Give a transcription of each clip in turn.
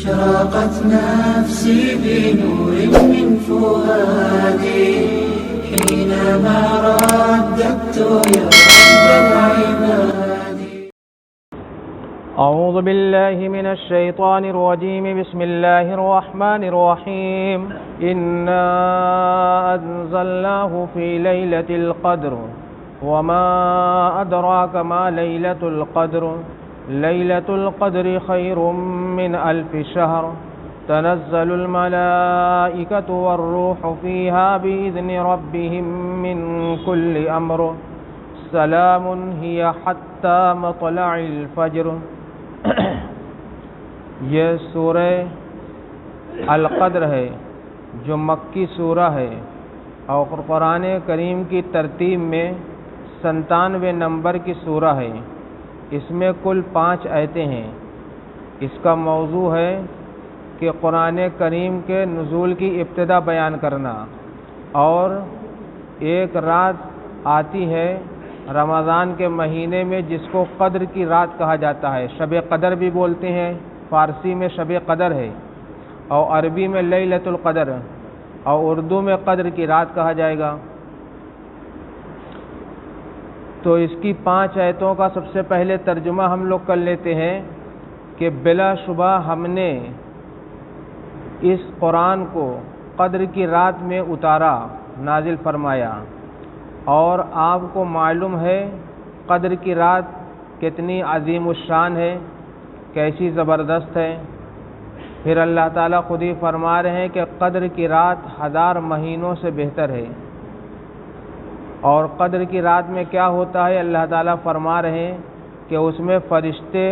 أشرقت نفسي بنور من فؤادي حينما رددت يا رب العباد. أعوذ بالله من الشيطان الرجيم. بسم الله الرحمن الرحيم. إنا أنزلناه في ليلة القدر وما أدراك ما ليلة القدر. ليلة القدر خير من 1000 شهر. تنزل الملائكة والروح فيها بإذن ربهم من كل أمر. سلام هي حتى مطلع الفجر. یہ سورہ القدر ہے جو مکی سورہ ہے اور قرآن کریم کی ترتیب میں 97 نمبر کی سورہ ہے. اس میں کل 5 آیتیں ہیں. اس کا موضوع ہے کہ قرآن کریم کے نزول کی ابتدا بیان کرنا، اور ایک رات آتی ہے رمضان کے مہینے میں جس کو قدر کی رات کہا جاتا ہے. شب قدر بھی بولتے ہیں، فارسی میں شب قدر ہے اور عربی میں لیلۃ القدر اور اردو میں قدر کی رات کہا جائے گا. تو اس کی 5 آیتوں کا سب سے پہلے ترجمہ ہم لوگ کر لیتے ہیں کہ بلا شبہ ہم نے اس قرآن کو قدر کی رات میں اتارا، نازل فرمایا، اور آپ کو معلوم ہے قدر کی رات کتنی عظیم الشان ہے، کیسی زبردست ہے. پھر اللہ تعالیٰ خود ہی فرما رہے ہیں کہ قدر کی رات 1000 مہینوں سے بہتر ہے. اور قدر کی رات میں کیا ہوتا ہے؟ اللہ تعالیٰ فرما رہے ہیں کہ اس میں فرشتے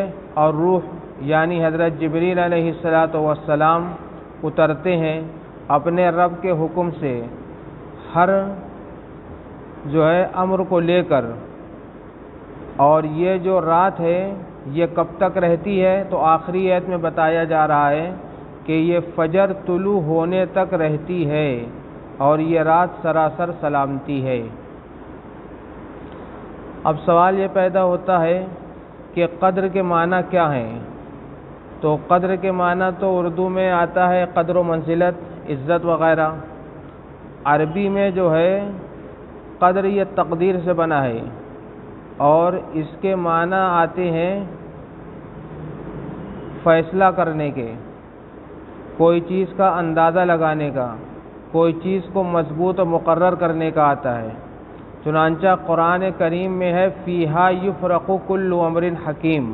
اور روح یعنی حضرت جبریل علیہ السلام اترتے ہیں اپنے رب کے حکم سے، ہر امر کو لے کر. اور یہ جو رات ہے یہ کب تک رہتی ہے؟ تو آخری آیت میں بتایا جا رہا ہے کہ یہ فجر طلوع ہونے تک رہتی ہے اور یہ رات سراسر سلامتی ہے. اب سوال یہ پیدا ہوتا ہے کہ قدر کے معنی کیا ہیں؟ تو قدر کے معنی تو اردو میں آتا ہے قدر و منزلت، عزت وغیرہ. عربی میں جو ہے قدر یہ تقدیر سے بنا ہے اور اس کے معنی آتے ہیں فیصلہ کرنے کے، کوئی چیز کا اندازہ لگانے کا، کوئی چیز کو مضبوط و مقرر کرنے کا آتا ہے. چنانچہ قرآن کریم میں ہے فیہا یفرق کل امر حکیم.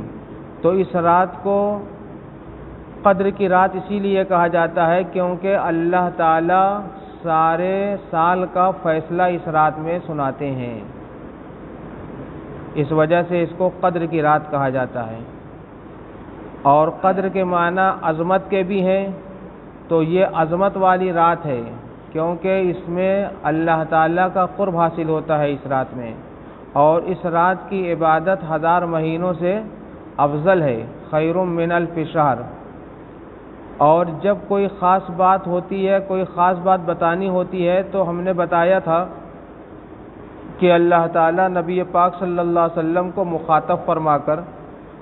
تو اس رات کو قدر کی رات اسی لیے کہا جاتا ہے کیونکہ اللہ تعالیٰ سارے سال کا فیصلہ اس رات میں سناتے ہیں، اس وجہ سے اس کو قدر کی رات کہا جاتا ہے. اور قدر کے معنی عظمت کے بھی ہیں. تو یہ عظمت والی رات ہے کیونکہ اس میں اللہ تعالیٰ کا قرب حاصل ہوتا ہے اس رات میں، اور اس رات کی عبادت 1000 مہینوں سے افضل ہے، خیر من 1000 شہر. اور جب کوئی خاص بات ہوتی ہے، کوئی خاص بات بتانی ہوتی ہے، تو ہم نے بتایا تھا کہ اللہ تعالیٰ نبی پاک صلی اللہ علیہ وسلم کو مخاطب فرما کر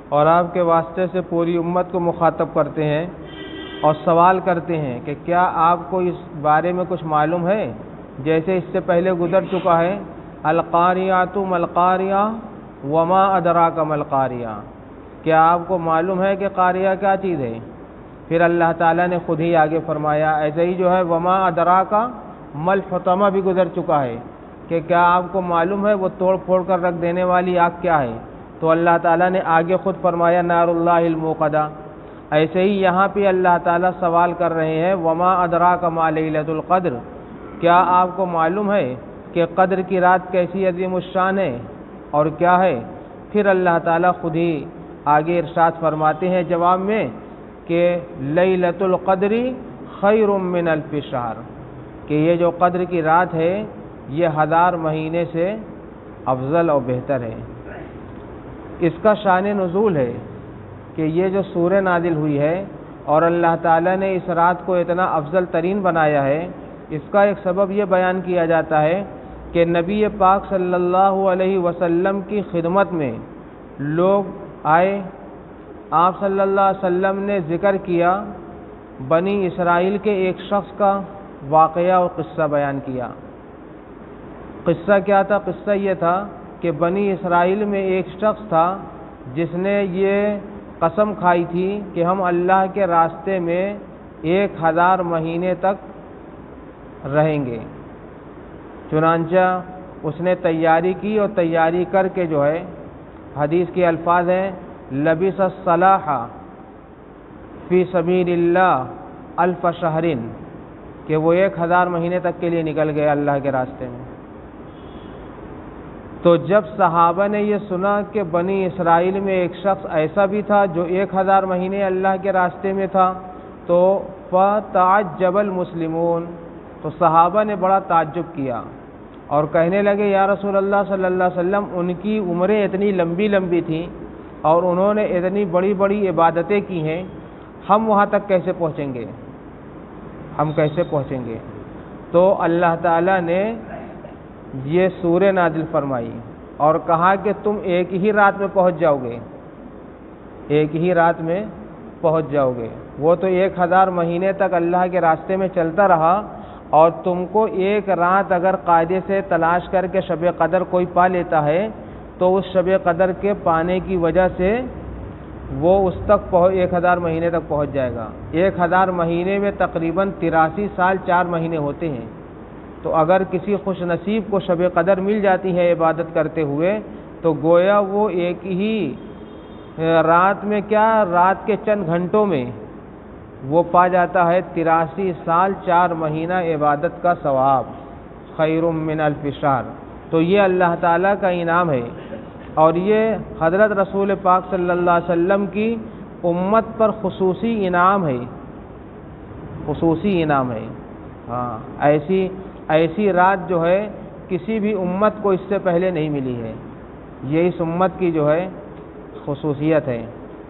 اور آپ کے واسطے سے پوری امت کو مخاطب کرتے ہیں اور سوال کرتے ہیں کہ کیا آپ کو اس بارے میں کچھ معلوم ہے؟ جیسے اس سے پہلے گزر چکا ہے القاریات ملقاریہ وما ادراک ملقاریہ. کیا آپ کو معلوم ہے کہ قاریہ کیا چیز ہے؟ پھر اللہ تعالیٰ نے خود ہی آگے فرمایا ایسے ہی جو ہے وما ادراک ملحطمہ بھی گزر چکا ہے کہ کیا آپ کو معلوم ہے وہ توڑ پھوڑ کر رکھ دینے والی آگ کیا ہے؟ تو اللہ تعالیٰ نے آگے خود فرمایا نار اللہ الموقدہ. ایسے ہی یہاں پہ اللہ تعالیٰ سوال کر رہے ہیں وما ادراک ما لیلۃ القدر. کیا آپ کو معلوم ہے کہ قدر کی رات کیسی عظیم الشان ہے اور کیا ہے؟ پھر اللہ تعالیٰ خود ہی آگے ارشاد فرماتے ہیں جواب میں کہ لیلۃ القدر خیر من 1000 شہر، کہ یہ جو قدر کی رات ہے یہ 1000 مہینے سے افضل اور بہتر ہے. اس کا شان نزول ہے کہ یہ جو سورہ نازل ہوئی ہے اور اللہ تعالیٰ نے اس رات کو اتنا افضل ترین بنایا ہے، اس کا ایک سبب یہ بیان کیا جاتا ہے کہ نبی پاک صلی اللہ علیہ وسلم کی خدمت میں لوگ آئے، آپ صلی اللہ علیہ وسلم نے ذکر کیا بنی اسرائیل کے ایک شخص کا واقعہ اور قصہ بیان کیا۔ قصہ کیا تھا؟ قصہ یہ تھا کہ بنی اسرائیل میں ایک شخص تھا جس نے یہ قسم کھائی تھی کہ ہم اللہ کے راستے میں 1000 مہینے تک رہیں گے۔ چنانچہ اس نے تیاری کی اور تیاری کر کے جو ہے، حدیث کے الفاظ ہیں لبس الصلاح فی سبیل اللہ 1000 شہر، کہ وہ 1000 مہینے تک کے لیے نکل گئے اللہ کے راستے میں۔ تو جب صحابہ نے یہ سنا کہ بنی اسرائیل میں ایک شخص ایسا بھی تھا جو 1000 مہینے اللہ کے راستے میں تھا، تو فتعجب المسلمون، تو صحابہ نے بڑا تعجب کیا اور کہنے لگے یا رسول اللہ صلی اللہ علیہ وسلم، ان کی عمریں اتنی لمبی لمبی تھیں اور انہوں نے اتنی بڑی بڑی عبادتیں کی ہیں، ہم وہاں تک کیسے پہنچیں گے؟ ہم کیسے پہنچیں گے؟ تو اللہ تعالیٰ نے یہ سورہ نازل فرمائی اور کہا کہ تم ایک ہی رات میں پہنچ جاؤ گے، ایک ہی رات میں پہنچ جاؤ گے۔ وہ تو 1000 مہینے تک اللہ کے راستے میں چلتا رہا، اور تم کو ایک رات اگر قاعدے سے تلاش کر کے شب قدر کوئی پا لیتا ہے تو اس شب قدر کے پانے کی وجہ سے وہ اس تک 1000 مہینے تک پہنچ جائے گا۔ 1000 مہینے میں تقریباً 83 سال 4 مہینے ہوتے ہیں، تو اگر کسی خوش نصیب کو شب قدر مل جاتی ہے عبادت کرتے ہوئے، تو گویا وہ ایک ہی رات میں، کیا رات کے چند گھنٹوں میں وہ پا جاتا ہے 83 سال 4 مہینہ عبادت کا ثواب، خیر من الف شہر۔ تو یہ اللہ تعالیٰ کا انعام ہے، اور یہ حضرت رسول پاک صلی اللہ علیہ وسلم کی امت پر خصوصی انعام ہے، خصوصی انعام ہے۔ ہاں، ایسی رات جو ہے کسی بھی امت کو اس سے پہلے نہیں ملی ہے، یہ اس امت کی جو ہے خصوصیت ہے۔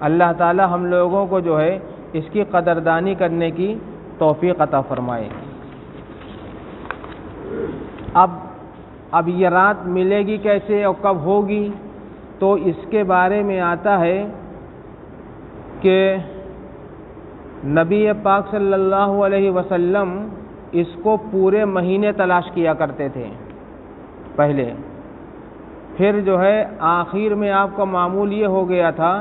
اللہ تعالی ہم لوگوں کو جو ہے اس کی قدردانی کرنے کی توفیق عطا فرمائے۔ اب یہ رات ملے گی کیسے اور کب ہوگی؟ تو اس کے بارے میں آتا ہے کہ نبی پاک صلی اللہ علیہ وسلم اس کو پورے مہینے تلاش کیا کرتے تھے پہلے، پھر جو ہے آخر میں آپ کا معمول یہ ہو گیا تھا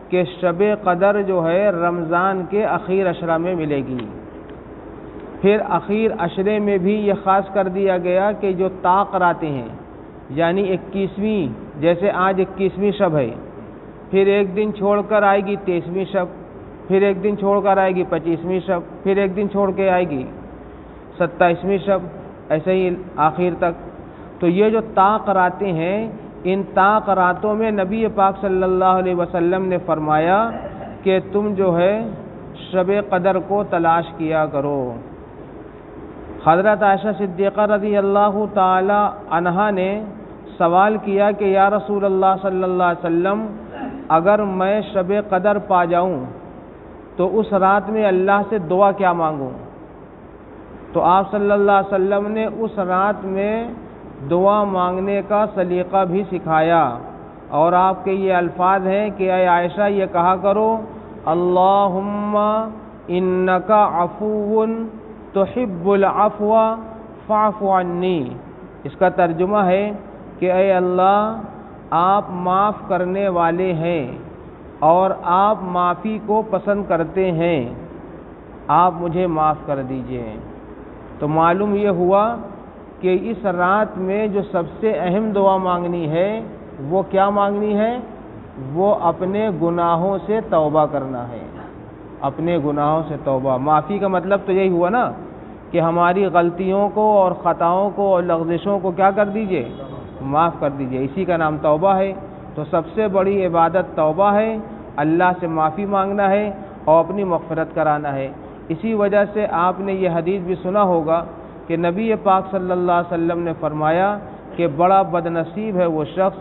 کہ شب قدر جو ہے رمضان کے اخیر عشرہ میں ملے گی۔ پھر اخیر عشرے میں بھی یہ خاص کر دیا گیا کہ جو طاق راتیں ہیں، یعنی 21ویں، جیسے آج 21ویں شب ہے، پھر ایک دن چھوڑ کر آئے گی 23ویں شب، پھر ایک دن چھوڑ کر آئے گی 25ویں شب، پھر ایک دن چھوڑ کے آئے گی 27ویں شب، ایسے ہی آخر تک۔ تو یہ جو طاق راتیں ہیں، ان طاق راتوں میں نبی پاک صلی اللہ علیہ وسلم نے فرمایا کہ تم جو ہے شب قدر کو تلاش کیا کرو۔ حضرت عائشہ صدیقہ رضی اللہ تعالی عنہا نے سوال کیا کہ یا رسول اللہ صلی اللہ علیہ وسلم، اگر میں شب قدر پا جاؤں تو اس رات میں اللہ سے دعا کیا مانگوں؟ تو آپ صلی اللہ علیہ وسلم نے اس رات میں دعا مانگنے کا سلیقہ بھی سکھایا، اور آپ کے یہ الفاظ ہیں کہ اے عائشہ یہ کہا کرو اللہم انکا عفو تحب العفو فاعف عنی۔ اس کا ترجمہ ہے کہ اے اللہ، آپ معاف کرنے والے ہیں اور آپ معافی کو پسند کرتے ہیں، آپ مجھے معاف کر دیجئے۔ تو معلوم یہ ہوا کہ اس رات میں جو سب سے اہم دعا مانگنی ہے وہ کیا مانگنی ہے؟ وہ اپنے گناہوں سے توبہ کرنا ہے، اپنے گناہوں سے توبہ۔ معافی کا مطلب تو یہی ہوا نا کہ ہماری غلطیوں کو اور خطاؤں کو اور لغزشوں کو کیا کر دیجئے؟ معاف کر دیجئے، اسی کا نام توبہ ہے۔ تو سب سے بڑی عبادت توبہ ہے، اللہ سے معافی مانگنا ہے اور اپنی مغفرت کرانا ہے۔ اسی وجہ سے آپ نے یہ حدیث بھی سنا ہوگا کہ نبی پاک صلی اللہ علیہ وسلم نے فرمایا کہ بڑا بد نصیب ہے وہ شخص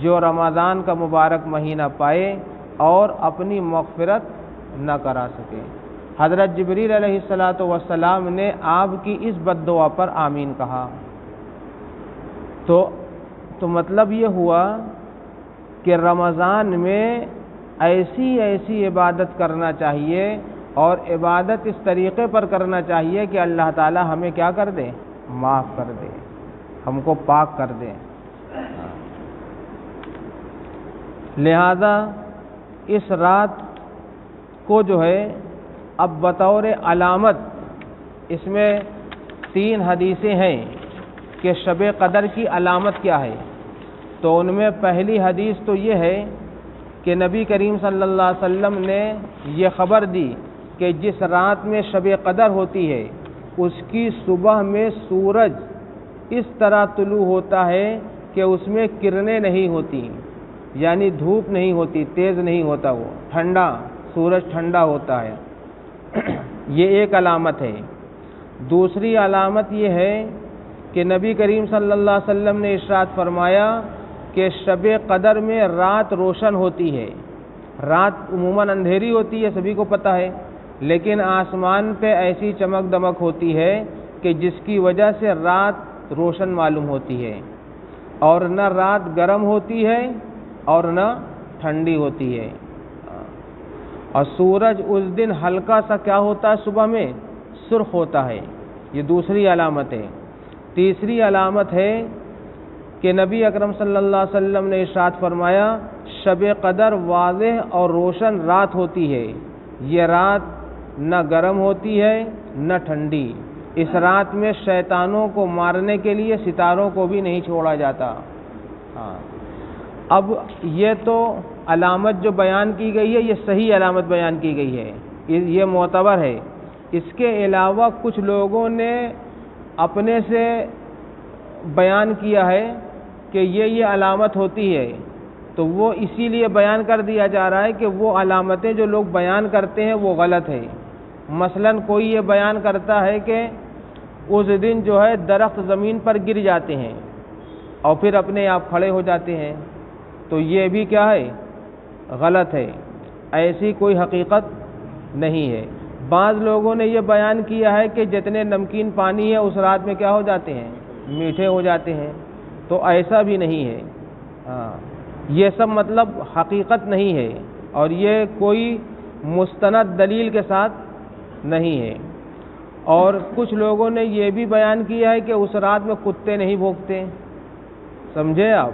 جو رمضان کا مبارک مہینہ پائے اور اپنی مغفرت نہ کرا سکے۔ حضرت جبریل علیہ السلام نے آپ کی اس بد دعا پر آمین کہا۔ تو مطلب یہ ہوا کہ رمضان میں ایسی عبادت کرنا چاہیے اور عبادت اس طریقے پر کرنا چاہیے کہ اللہ تعالی ہمیں کیا کر دے؟ معاف کر دے، ہم کو پاک کر دے۔ لہذا اس رات کو جو ہے اب بطور علامت، اس میں 3 حدیثیں ہیں کہ شب قدر کی علامت کیا ہے۔ تو ان میں پہلی حدیث تو یہ ہے کہ نبی کریم صلی اللہ علیہ وسلم نے یہ خبر دی کہ جس رات میں شب قدر ہوتی ہے اس کی صبح میں سورج اس طرح طلوع ہوتا ہے کہ اس میں کرنیں نہیں ہوتی، یعنی دھوپ نہیں ہوتی، تیز نہیں ہوتا، وہ ٹھنڈا، سورج ٹھنڈا ہوتا ہے۔ یہ ایک علامت ہے۔ دوسری علامت یہ ہے کہ نبی کریم صلی اللہ علیہ وسلم نے ارشاد فرمایا کہ شب قدر میں رات روشن ہوتی ہے۔ رات عموماً اندھیری ہوتی ہے، سبھی کو پتہ ہے، لیکن آسمان پہ ایسی چمک دمک ہوتی ہے کہ جس کی وجہ سے رات روشن معلوم ہوتی ہے، اور نہ رات گرم ہوتی ہے اور نہ ٹھنڈی ہوتی ہے۔ اور سورج اس دن ہلکا سا کیا ہوتا ہے؟ صبح میں سرخ ہوتا ہے۔ یہ دوسری علامت ہے۔ تیسری علامت ہے کہ نبی اکرم صلی اللہ علیہ وسلم نے ارشاد فرمایا شب قدر واضح اور روشن رات ہوتی ہے۔ یہ رات نہ گرم ہوتی ہے نہ ٹھنڈی۔ اس رات میں شیطانوں کو مارنے کے لیے ستاروں کو بھی نہیں چھوڑا جاتا۔ اب یہ تو علامت جو بیان کی گئی ہے یہ صحیح علامت بیان کی گئی ہے، یہ معتبر ہے۔ اس کے علاوہ کچھ لوگوں نے اپنے سے بیان کیا ہے کہ یہ علامت ہوتی ہے، تو وہ اسی لیے بیان کر دیا جا رہا ہے کہ وہ علامتیں جو لوگ بیان کرتے ہیں وہ غلط ہے۔ مثلا کوئی یہ بیان کرتا ہے کہ اس دن جو ہے درخت زمین پر گر جاتے ہیں اور پھر اپنے آپ کھڑے ہو جاتے ہیں، تو یہ بھی کیا ہے؟ غلط ہے۔ ایسی کوئی حقیقت نہیں ہے۔ بعض لوگوں نے یہ بیان کیا ہے کہ جتنے نمکین پانی ہے اس رات میں کیا ہو جاتے ہیں؟ میٹھے ہو جاتے ہیں، تو ایسا بھی نہیں ہے۔ یہ سب مطلب حقیقت نہیں ہے، اور یہ کوئی مستند دلیل کے ساتھ نہیں ہے۔ اور کچھ لوگوں نے یہ بھی بیان کیا ہے کہ اس رات میں کتے نہیں بھونکتے۔ سمجھے آپ؟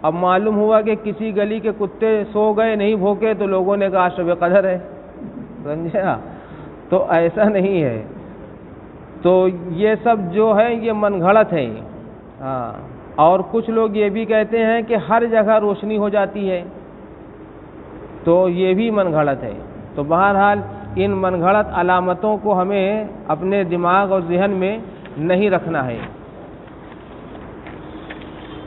اب معلوم ہوا کہ کسی گلی کے کتے سو گئے نہیں بھونکے تو لوگوں نے کہا شب قدر ہے۔ سمجھے آپ؟ تو ایسا نہیں ہے۔ تو یہ سب جو ہے یہ من گھڑت ہے۔ اور کچھ لوگ یہ بھی کہتے ہیں کہ ہر جگہ روشنی ہو جاتی ہے، تو یہ بھی من گھڑت ہے۔ تو بہرحال ان من گھڑت علامتوں کو ہمیں اپنے دماغ اور ذہن میں نہیں رکھنا ہے۔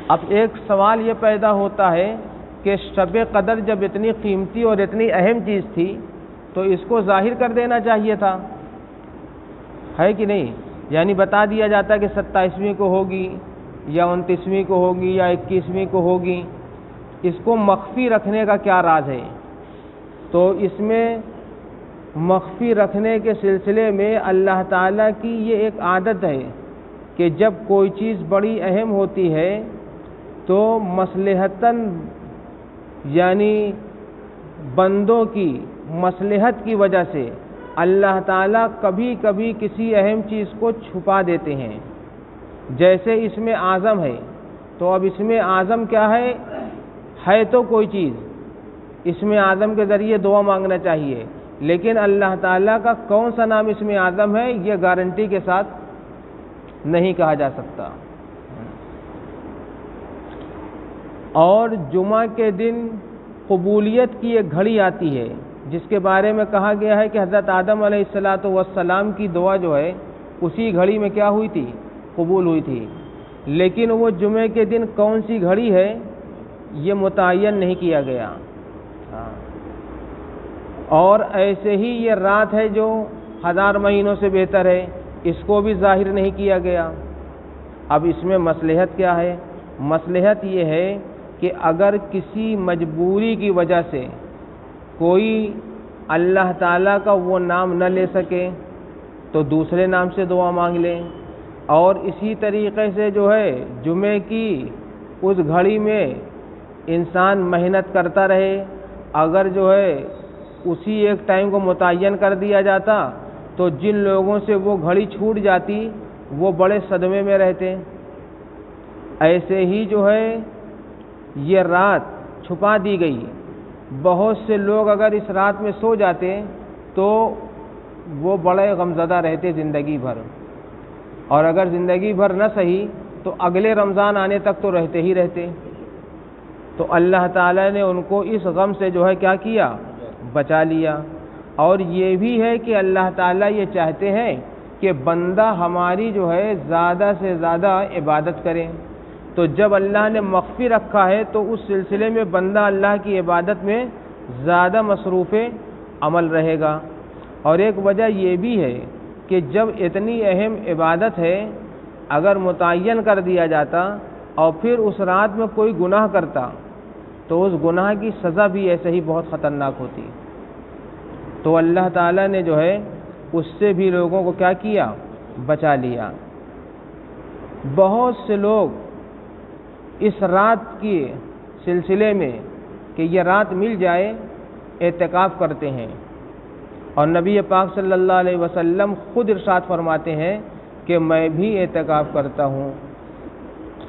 اب ایک سوال یہ پیدا ہوتا ہے کہ شب قدر جب اتنی قیمتی اور اتنی اہم چیز تھی تو اس کو ظاہر کر دینا چاہیے تھا، ہے کہ نہیں؟ یعنی بتا دیا جاتا کہ 27ویں کو ہوگی یا 29ویں کو ہوگی یا 21ویں کو ہوگی۔ اس کو مخفی رکھنے کا کیا راز ہے؟ تو اس میں مخفی رکھنے کے سلسلے میں اللہ تعالیٰ کی یہ ایک عادت ہے کہ جب کوئی چیز بڑی اہم ہوتی ہے تو مصلحتاً، یعنی بندوں کی مصلحت کی وجہ سے اللہ تعالیٰ کبھی کبھی کسی اہم چیز کو چھپا دیتے ہیں۔ جیسے اسم اعظم ہے، تو اب اسم اعظم کیا ہے تو کوئی چیز، اسم اعظم کے ذریعے دعا مانگنا چاہیے، لیکن اللہ تعالیٰ کا کون سا نام اسم اعظم ہے یہ گارنٹی کے ساتھ نہیں کہا جا سکتا۔ اور جمعہ کے دن قبولیت کی ایک گھڑی آتی ہے جس کے بارے میں کہا گیا ہے کہ حضرت آدم علیہ السلام کی دعا جو ہے اسی گھڑی میں کیا ہوئی تھی؟ قبول ہوئی تھی۔ لیکن وہ جمعے کے دن کون سی گھڑی ہے یہ متعین نہیں کیا گیا۔ اور ایسے ہی یہ رات ہے جو 1000 مہینوں سے بہتر ہے، اس کو بھی ظاہر نہیں کیا گیا۔ اب اس میں مصلحت کیا ہے؟ مصلحت یہ ہے کہ اگر کسی مجبوری کی وجہ سے کوئی اللہ تعالیٰ کا وہ نام نہ لے سکے تو دوسرے نام سے دعا مانگ لیں۔ اور اسی طریقے سے جو ہے جمعے کی اس گھڑی میں انسان محنت کرتا رہے، اگر جو ہے اسی ایک ٹائم کو متعین کر دیا جاتا تو جن لوگوں سے وہ گھڑی چھوٹ جاتی وہ بڑے صدمے میں رہتے۔ ایسے ہی جو ہے یہ رات چھپا دی گئی، بہت سے لوگ اگر اس رات میں سو جاتے تو وہ بڑے غمزدہ رہتے زندگی بھر، اور اگر زندگی بھر نہ صحیح تو اگلے رمضان آنے تک تو رہتے ہی رہتے۔ تو اللہ تعالیٰ نے ان کو اس غم سے جو ہے کیا کیا، بچا لیا۔ اور یہ بھی ہے کہ اللہ تعالیٰ یہ چاہتے ہیں کہ بندہ ہماری جو ہے زیادہ سے زیادہ عبادت کرے، تو جب اللہ نے مخفی رکھا ہے تو اس سلسلے میں بندہ اللہ کی عبادت میں زیادہ مصروف عمل رہے گا۔ اور ایک وجہ یہ بھی ہے کہ جب اتنی اہم عبادت ہے اگر متعین کر دیا جاتا اور پھر اس رات میں کوئی گناہ کرتا تو اس گناہ کی سزا بھی ایسے ہی بہت خطرناک ہوتی۔ تو اللہ تعالیٰ نے جو ہے اس سے بھی لوگوں کو کیا کیا، بچا لیا۔ بہت سے لوگ اس رات کے سلسلے میں کہ یہ رات مل جائے اعتکاف کرتے ہیں، اور نبی پاک صلی اللہ علیہ وسلم خود ارشاد فرماتے ہیں کہ میں بھی اعتکاف کرتا ہوں۔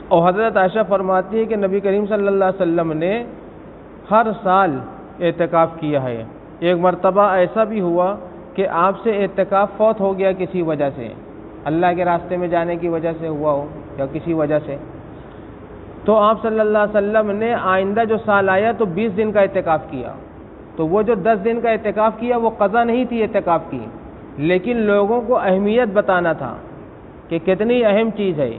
اور حضرت عائشہ فرماتی ہے کہ نبی کریم صلی اللہ علیہ وسلم نے ہر سال اعتکاف کیا ہے۔ ایک مرتبہ ایسا بھی ہوا کہ آپ سے اعتکاف فوت ہو گیا کسی وجہ سے، اللہ کے راستے میں جانے کی وجہ سے ہوا ہو یا کسی وجہ سے، تو آپ صلی اللہ علیہ وسلم نے آئندہ جو سال آیا تو 20 دن کا اعتکاف کیا۔ تو وہ جو 10 دن کا اعتکاف کیا وہ قضا نہیں تھی اعتکاف کی، لیکن لوگوں کو اہمیت بتانا تھا کہ کتنی اہم چیز ہے۔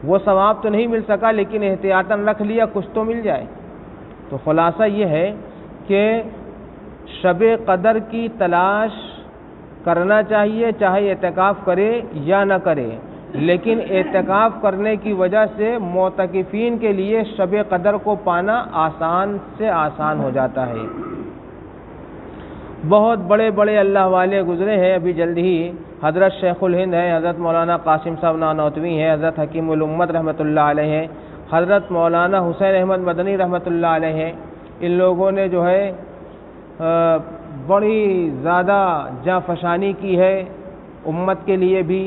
وہ ثواب تو نہیں مل سکا لیکن احتیاطاً رکھ لیا کچھ تو مل جائے۔ تو خلاصہ یہ ہے کہ شب قدر کی تلاش کرنا چاہیے، چاہے اعتکاف کرے یا نہ کرے، لیکن اعتکاف کرنے کی وجہ سے معتکفین کے لیے شب قدر کو پانا آسان سے آسان ہو جاتا ہے۔ بہت بڑے بڑے اللہ والے گزرے ہیں، ابھی جلد ہی حضرت شیخ الہند ہے، حضرت مولانا قاسم صاحب نانوتوی ہیں، حضرت حکیم الامت رحمۃ اللہ علیہ ہیں، حضرت مولانا حسین احمد مدنی رحمۃ اللہ علیہ ہیں۔ ان لوگوں نے جو ہے بڑی زیادہ جاں فشانی کی ہے امت کے لیے بھی،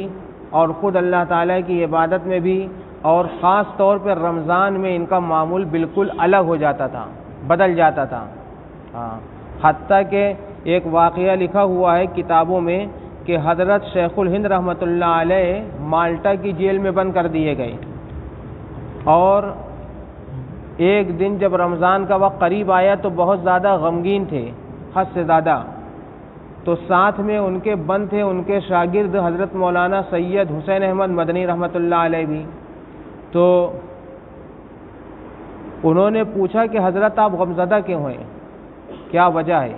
اور خود اللہ تعالیٰ کی عبادت میں بھی، اور خاص طور پہ رمضان میں ان کا معمول بالکل الگ ہو جاتا تھا، بدل جاتا تھا۔ حتیٰ کہ ایک واقعہ لکھا ہوا ہے کتابوں میں کہ حضرت شیخ الہند رحمۃ اللہ علیہ مالٹا کی جیل میں بند کر دیے گئے، اور ایک دن جب رمضان کا وقت قریب آیا تو بہت زیادہ غمگین تھے، حد سے زیادہ۔ تو ساتھ میں ان کے بند تھے ان کے شاگرد حضرت مولانا سید حسین احمد مدنی رحمۃ اللہ علیہ بھی۔ تو انہوں نے پوچھا کہ حضرت آپ غمزدہ کیوں ہیں، کیا وجہ ہے؟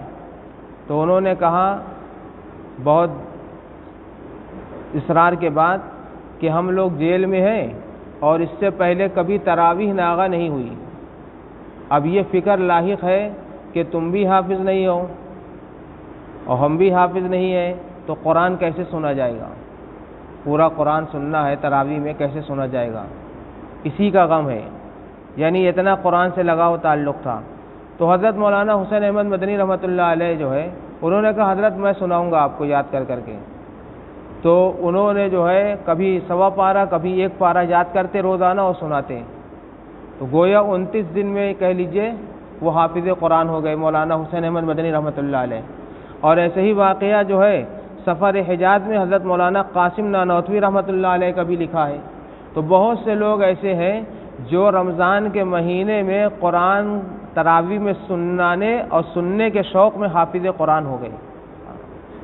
تو انہوں نے کہا بہت اصرار کے بعد کہ ہم لوگ جیل میں ہیں اور اس سے پہلے کبھی تراویح ناغہ نہیں ہوئی، اب یہ فکر لاحق ہے کہ تم بھی حافظ نہیں ہو اور ہم بھی حافظ نہیں ہیں، تو قرآن کیسے سنا جائے گا؟ پورا قرآن سننا ہے تراویح میں، کیسے سنا جائے گا؟ اسی کا غم ہے، یعنی اتنا قرآن سے لگاؤ تعلق تھا۔ تو حضرت مولانا حسین احمد مدنی رحمۃ اللہ علیہ جو ہے انہوں نے کہا حضرت میں سناؤں گا آپ کو یاد کر کر کے۔ تو انہوں نے جو ہے کبھی 1.25 پارہ کبھی 1 پارہ یاد کرتے روزانہ اور سناتے، تو گویا 29 دن میں کہہ لیجئے وہ حافظ قرآن ہو گئے مولانا حسین احمد مدنی رحمۃ اللہ علیہ۔ اور ایسے ہی واقعہ جو ہے سفر حجاز میں حضرت مولانا قاسم نانوتوی رحمۃ اللہ علیہ کا بھی لکھا ہے۔ تو بہت سے لوگ ایسے ہیں جو رمضان کے مہینے میں قرآن تراویح میں سنانے اور سننے کے شوق میں حافظ قرآن ہو گئے۔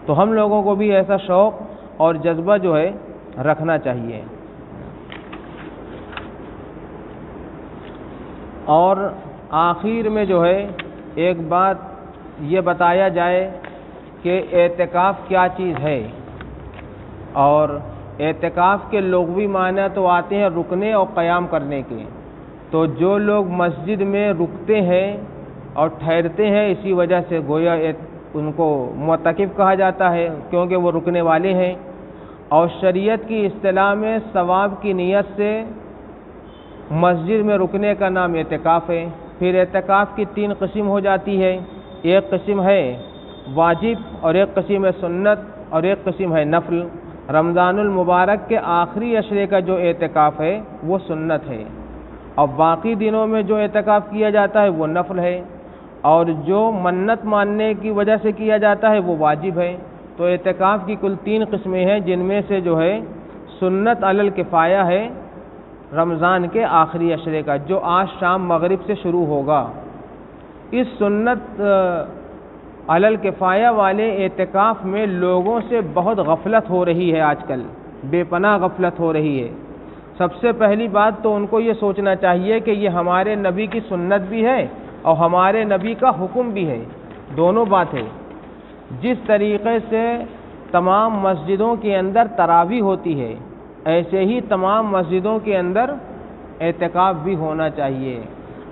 تو ہم لوگوں کو بھی ایسا شوق اور جذبہ جو ہے رکھنا چاہیے۔ اور آخر میں جو ہے ایک بات یہ بتایا جائے کہ اعتکاف کیا چیز ہے، اور اعتکاف کے لغوی معنی تو آتے ہیں رکنے اور قیام کرنے کے۔ تو جو لوگ مسجد میں رکتے ہیں اور ٹھہرتے ہیں اسی وجہ سے گویا ان کو معتکف کہا جاتا ہے، کیونکہ وہ رکنے والے ہیں۔ اور شریعت کی اصطلاح میں ثواب کی نیت سے مسجد میں رکنے کا نام اعتکاف ہے۔ پھر اعتکاف کی 3 قسم ہو جاتی ہے۔ ایک قسم ہے واجب اور ایک قسم ہے سنت اور ایک قسم ہے نفل۔ رمضان المبارک کے آخری عشرے کا جو اعتکاف ہے وہ سنت ہے، اور باقی دنوں میں جو اعتکاف کیا جاتا ہے وہ نفل ہے، اور جو منت ماننے کی وجہ سے کیا جاتا ہے وہ واجب ہے۔ تو اعتکاف کی کل 3 قسمیں ہیں، جن میں سے جو ہے سنت علی الکفایہ ہے رمضان کے آخری عشرے کا، جو آج شام مغرب سے شروع ہوگا۔ اس سنت علی الکفایہ والے اعتکاف میں لوگوں سے بہت غفلت ہو رہی ہے، آج کل بے پناہ غفلت ہو رہی ہے۔ سب سے پہلی بات تو ان کو یہ سوچنا چاہیے کہ یہ ہمارے نبی کی سنت بھی ہے اور ہمارے نبی کا حکم بھی ہے، دونوں بات ہے۔ جس طریقے سے تمام مسجدوں کے اندر تراویح ہوتی ہے، ایسے ہی تمام مسجدوں کے اندر اعتکاف بھی ہونا چاہیے۔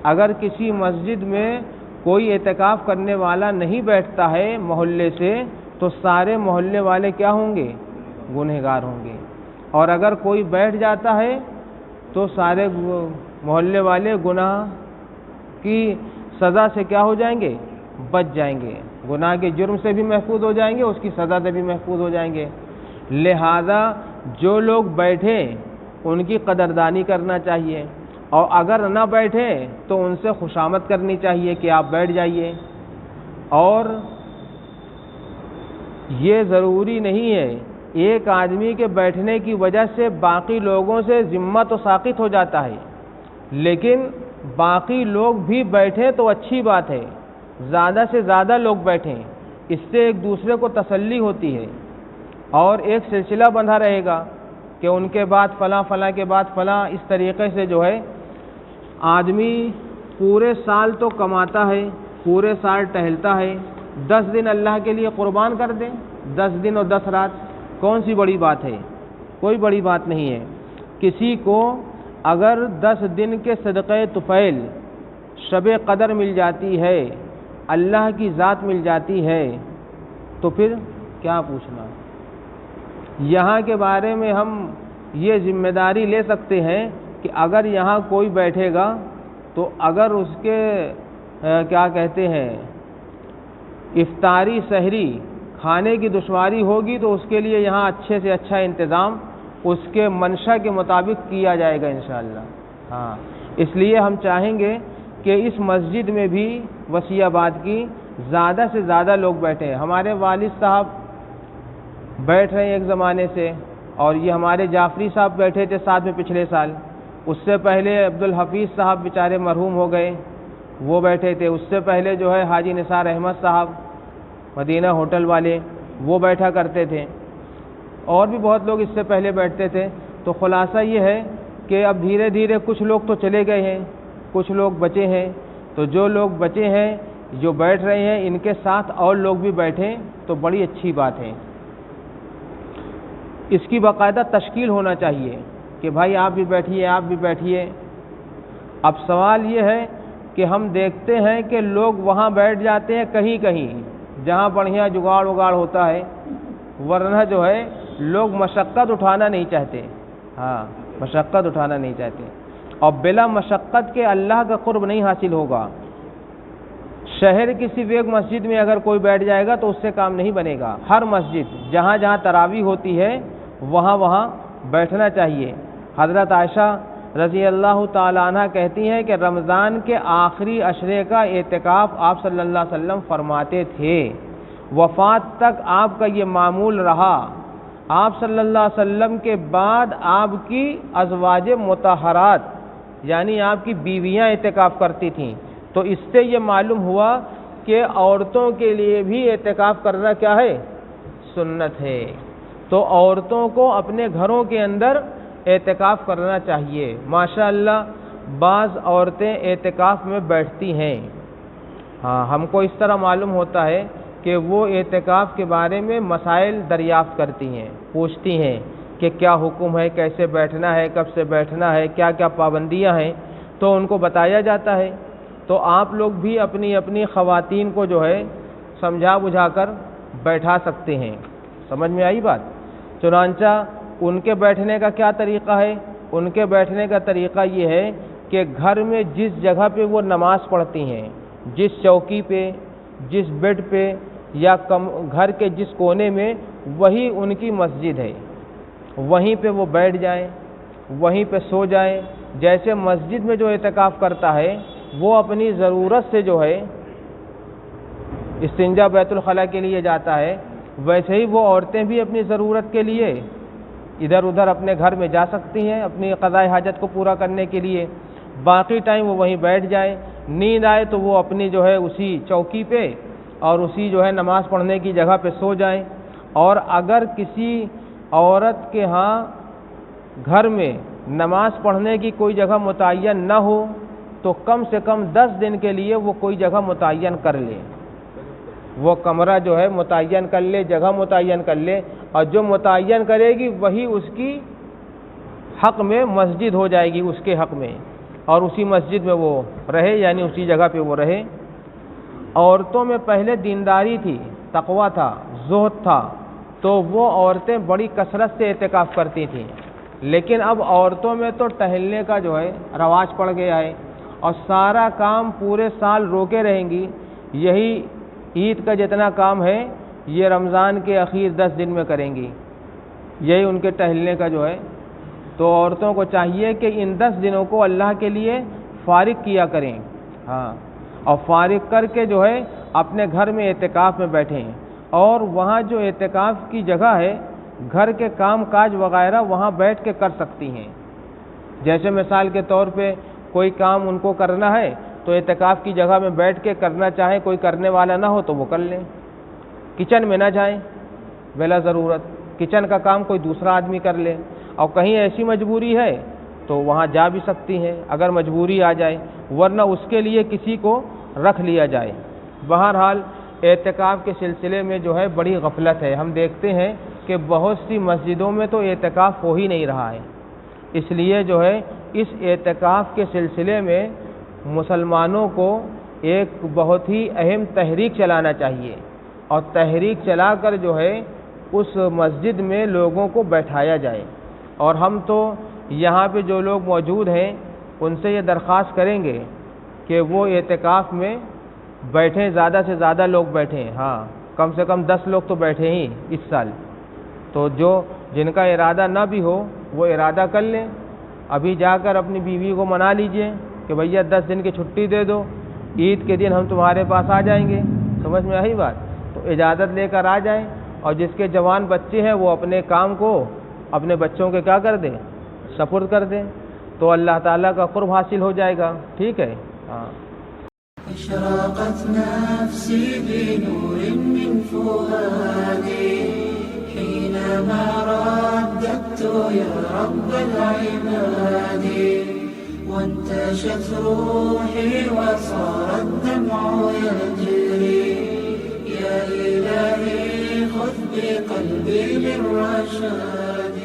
اگر کسی مسجد میں کوئی اعتکاف کرنے والا نہیں بیٹھتا ہے محلے سے، تو سارے محلے والے کیا ہوں گے؟ گنہگار ہوں گے، اور اگر کوئی بیٹھ جاتا ہے تو سارے محلے والے گناہ کی سزا سے کیا ہو جائیں گے؟ بچ جائیں گے، گناہ کے جرم سے بھی محفوظ ہو جائیں گے، اس کی سزا سے بھی محفوظ ہو جائیں گے۔ لہذا جو لوگ بیٹھے ان کی قدردانی کرنا چاہیے، اور اگر نہ بیٹھے تو ان سے خوشامد کرنی چاہیے کہ آپ بیٹھ جائیے۔ اور یہ ضروری نہیں ہے ایک آدمی کے بیٹھنے کی وجہ سے باقی لوگوں سے ذمہ تو ساقط ہو جاتا ہے، لیکن باقی لوگ بھی بیٹھیں تو اچھی بات ہے، زیادہ سے زیادہ لوگ بیٹھیں، اس سے ایک دوسرے کو تسلی ہوتی ہے، اور ایک سلسلہ بندھا رہے گا کہ ان کے بعد فلاں، فلاں کے بعد فلاں۔ اس طریقے سے جو ہے آدمی پورے سال تو کماتا ہے، پورے سال ٹہلتا ہے، 10 دن اللہ کے لیے قربان کر دیں، 10 دن اور 10 رات، کون سی بڑی بات ہے؟ کوئی بڑی بات نہیں ہے۔ کسی کو اگر 10 دن کے صدقے طفیل شب قدر مل جاتی ہے، اللہ کی ذات مل جاتی ہے، تو پھر کیا پوچھنا؟ یہاں کے بارے میں ہم یہ ذمہ داری لے سکتے ہیں کہ اگر یہاں کوئی بیٹھے گا تو اگر اس کے کیا کہتے ہیں افطاری سحری کھانے کی دشواری ہوگی تو اس کے لیے یہاں اچھے سے اچھا انتظام اس کے منشا کے مطابق کیا جائے گا انشاءاللہ۔ ہاں، اس لیے ہم چاہیں گے کہ اس مسجد میں بھی وسیع آباد کی زیادہ سے زیادہ لوگ بیٹھیں۔ ہمارے والد صاحب بیٹھ رہے ہیں ایک زمانے سے، اور یہ ہمارے جعفری صاحب بیٹھے تھے ساتھ میں پچھلے سال، اس سے پہلے عبدالحفیظ صاحب بیچارے مرحوم ہو گئے، وہ بیٹھے تھے، اس سے پہلے جو ہے حاجی نثار احمد صاحب مدینہ ہوٹل والے وہ بیٹھا کرتے تھے، اور بھی بہت لوگ اس سے پہلے بیٹھتے تھے۔ تو خلاصہ یہ ہے کہ اب دھیرے دھیرے کچھ لوگ تو چلے گئے ہیں، کچھ لوگ بچے ہیں، تو جو لوگ بچے ہیں جو بیٹھ رہے ہیں ان کے ساتھ اور لوگ بھی بیٹھیں تو بڑی اچھی بات ہے۔ اس کی باقاعدہ تشکیل ہونا چاہیے کہ بھائی آپ بھی بیٹھیے، آپ بھی بیٹھیے۔ اب سوال یہ ہے کہ ہم دیکھتے ہیں کہ لوگ وہاں بیٹھ جاتے ہیں کہیں کہیں جہاں بڑھیا جگاڑ وگاڑ ہوتا ہے، ورنہ جو ہے لوگ مشقت اٹھانا نہیں چاہتے۔ ہاں، مشقت اٹھانا نہیں چاہتے، اور بلا مشقت کے اللہ کا قرب نہیں حاصل ہوگا۔ شہر کی صرف ایک مسجد میں اگر کوئی بیٹھ جائے گا تو اس سے کام نہیں بنے گا، ہر مسجد جہاں جہاں تراویح ہوتی ہے وہاں وہاں بیٹھنا چاہیے۔ حضرت عائشہ رضی اللہ تعالی عنہ کہتی ہیں کہ رمضان کے آخری عشرے کا اعتکاف آپ صلی اللہ علیہ وسلم فرماتے تھے، وفات تک آپ کا یہ معمول رہا۔ آپ صلی اللہ علیہ وسلم کے بعد آپ کی ازواج مطہرات یعنی آپ کی بیویاں اعتکاف کرتی تھیں، تو اس سے یہ معلوم ہوا کہ عورتوں کے لیے بھی اعتکاف کرنا کیا ہے؟ سنت ہے۔ تو عورتوں کو اپنے گھروں کے اندر اعتکاف کرنا چاہیے۔ ماشاءاللہ بعض عورتیں اعتکاف میں بیٹھتی ہیں، ہاں، ہم کو اس طرح معلوم ہوتا ہے کہ وہ اعتکاف کے بارے میں مسائل دریافت کرتی ہیں، پوچھتی ہیں کہ کیا حکم ہے، کیسے بیٹھنا ہے، کب سے بیٹھنا ہے، کیا کیا پابندیاں ہیں، تو ان کو بتایا جاتا ہے۔ تو آپ لوگ بھی اپنی اپنی خواتین کو جو ہے سمجھا بجھا کر بیٹھا سکتے ہیں۔ سمجھ میں آئی بات؟ چنانچہ ان کے بیٹھنے کا کیا طریقہ ہے؟ ان کے بیٹھنے کا طریقہ یہ ہے کہ گھر میں جس جگہ پہ وہ نماز پڑھتی ہیں، جس چوکی پہ، جس بیڈ پہ یا گھر کے جس کونے میں وہی ان کی مسجد ہے، وہیں پہ وہ بیٹھ جائیں، وہیں پہ سو جائیں۔ جیسے مسجد میں جو اعتکاف کرتا ہے وہ اپنی ضرورت سے جو ہے استنجا بیت الخلاء کے لیے جاتا ہے، ویسے ہی وہ عورتیں بھی اپنی ضرورت کے لیے ادھر ادھر اپنے گھر میں جا سکتی ہیں اپنی قضائے حاجت کو پورا کرنے کے لیے۔ باقی ٹائم وہ وہیں بیٹھ جائیں، نیند آئے تو وہ اپنی جو ہے اسی چوکی پہ اور اسی جو ہے نماز پڑھنے کی جگہ پہ سو جائیں۔ اور اگر کسی عورت کے ہاں گھر میں نماز پڑھنے کی کوئی جگہ متعین نہ ہو تو کم سے کم 10 دن کے لیے وہ کوئی جگہ متعین کر لے، وہ کمرہ جو ہے متعین کر لے، جگہ متعین کر لے، اور جو متعین کرے گی وہی اس کی حق میں مسجد ہو جائے گی، اس کے حق میں، اور اسی مسجد میں وہ رہے، یعنی اسی جگہ پہ وہ رہے۔ عورتوں میں پہلے دینداری تھی، تقویٰ تھا، زہد تھا، تو وہ عورتیں بڑی کثرت سے اعتکاف کرتی تھیں، لیکن اب عورتوں میں تو ٹہلنے کا جو ہے رواج پڑ گیا ہے، اور سارا کام پورے سال روکے رہیں گی۔ یہی عید کا جتنا کام ہے یہ رمضان کے اخیر 10 دن میں کریں گی، یہی ان کے ٹہلنے کا جو ہے۔ تو عورتوں کو چاہیے کہ ان 10 دنوں کو اللہ کے لیے فارغ کیا کریں، ہاں، اور فارغ کر کے جو ہے اپنے گھر میں اعتکاف میں بیٹھیں، اور وہاں جو اعتکاف کی جگہ ہے گھر کے کام کاج وغیرہ وہاں بیٹھ کے کر سکتی ہیں۔ جیسے مثال کے طور پہ کوئی کام ان کو کرنا ہے تو اعتکاف کی جگہ میں بیٹھ کے کرنا چاہیں، کوئی کرنے والا نہ ہو تو وہ کر لیں۔ کچن میں نہ جائیں بلا ضرورت، کچن کا کام کوئی دوسرا آدمی کر لے، اور کہیں ایسی مجبوری ہے تو وہاں جا بھی سکتی ہیں اگر مجبوری آ جائے، ورنہ اس کے لیے کسی کو رکھ لیا جائے۔ بہرحال اعتکاف کے سلسلے میں جو ہے بڑی غفلت ہے، ہم دیکھتے ہیں کہ بہت سی مسجدوں میں تو اعتکاف ہو ہی نہیں رہا ہے۔ اس لیے جو ہے اس اعتکاف کے سلسلے میں مسلمانوں کو ایک بہت ہی اہم تحریک چلانا چاہیے، اور تحریک چلا کر جو ہے اس مسجد میں لوگوں کو بیٹھایا جائے۔ اور ہم تو یہاں پہ جو لوگ موجود ہیں ان سے یہ درخواست کریں گے کہ وہ اعتکاف میں بیٹھیں، زیادہ سے زیادہ لوگ بیٹھیں، ہاں، کم سے کم 10 لوگ تو بیٹھیں ہی اس سال۔ تو جن کا ارادہ نہ بھی ہو وہ ارادہ کر لیں، ابھی جا کر اپنی بیوی کو منا لیجئے کہ بھیا 10 دن کی چھٹی دے دو، عید کے دن ہم تمہارے پاس آ جائیں گے، سمجھ میں آئی بات؟ تو اجازت لے کر آ جائیں، اور جس کے جوان بچے ہیں وہ اپنے کام کو اپنے بچوں کے کیا کر دیں، سپرد کر دیں، تو اللہ تعالیٰ کا قرب حاصل ہو جائے گا، ٹھیک ہے؟ ہاں۔ اشرقت نفسي بنور من فؤادي حينما رددت يا رب العباد وانتشت روحي وصار الدمع يجري يا إلهي خذ بقلبي للرشاد